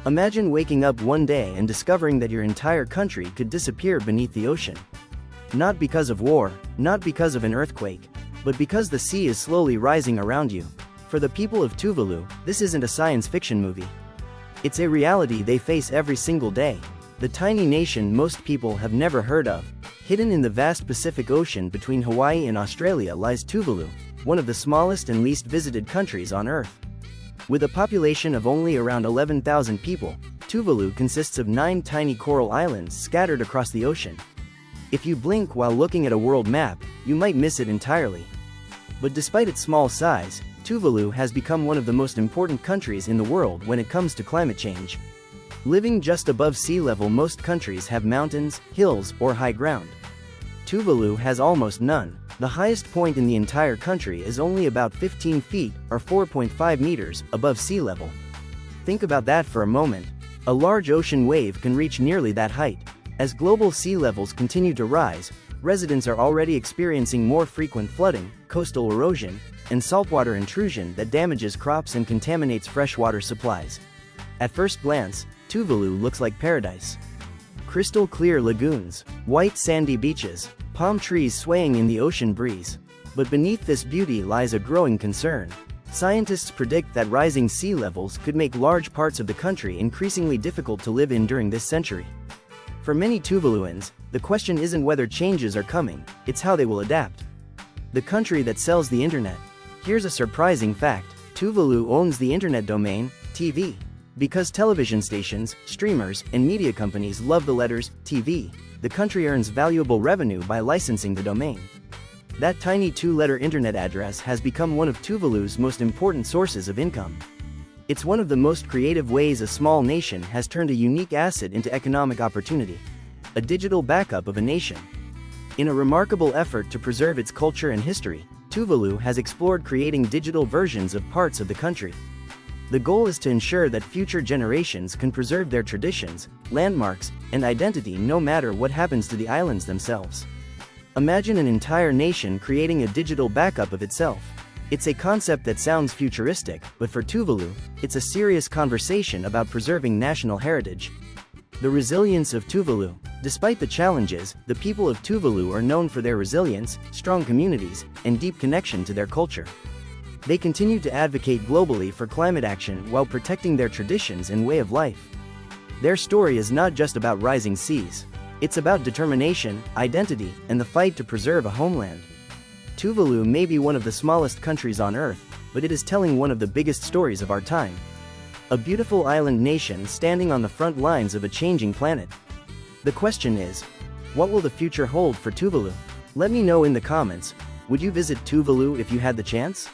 Imagine waking up one day and discovering that your entire country could disappear beneath the ocean. Not because of war, not because of an earthquake, but because the sea is slowly rising around you. For the people of Tuvalu, this isn't a science fiction movie. It's a reality they face every single day. The tiny nation most people have never heard of, hidden in the vast Pacific Ocean between Hawaii and Australia, lies Tuvalu, one of the smallest and least visited countries on Earth. With a population of only around 11,000 people, Tuvalu consists of 9 tiny coral islands scattered across the ocean. If you blink while looking at a world map, you might miss it entirely. But despite its small size, Tuvalu has become one of the most important countries in the world when it comes to climate change. Living just above sea level, most countries have mountains, hills, or high ground. Tuvalu has almost none. The highest point in the entire country is only about 15 feet, or 4.5 meters, above sea level. Think about that for a moment. A large ocean wave can reach nearly that height. As global sea levels continue to rise, residents are already experiencing more frequent flooding, coastal erosion, and saltwater intrusion that damages crops and contaminates freshwater supplies. At first glance, Tuvalu looks like paradise. Crystal clear lagoons, white sandy beaches, palm trees swaying in the ocean breeze. But beneath this beauty lies a growing concern. Scientists predict that rising sea levels could make large parts of the country increasingly difficult to live in during this century. For many Tuvaluans, the question isn't whether changes are coming, it's how they will adapt. The country that sells the internet. Here's a surprising fact: Tuvalu owns the internet domain, TV. Because television stations, streamers, and media companies love the letters TV, the country earns valuable revenue by licensing the domain. That tiny 2-letter internet address has become one of Tuvalu's most important sources of income. It's one of the most creative ways a small nation has turned a unique asset into economic opportunity. A digital backup of a nation. In a remarkable effort to preserve its culture and history, Tuvalu has explored creating digital versions of parts of the country. The goal is to ensure that future generations can preserve their traditions, landmarks, and identity no matter what happens to the islands themselves. Imagine an entire nation creating a digital backup of itself. It's a concept that sounds futuristic, but for Tuvalu, it's a serious conversation about preserving national heritage. The resilience of Tuvalu. Despite the challenges, the people of Tuvalu are known for their resilience, strong communities, and deep connection to their culture. They continue to advocate globally for climate action while protecting their traditions and way of life. Their story is not just about rising seas. It's about determination, identity, and the fight to preserve a homeland. Tuvalu may be one of the smallest countries on Earth, but it is telling one of the biggest stories of our time. A beautiful island nation standing on the front lines of a changing planet. The question is, what will the future hold for Tuvalu? Let me know in the comments. Would you visit Tuvalu if you had the chance?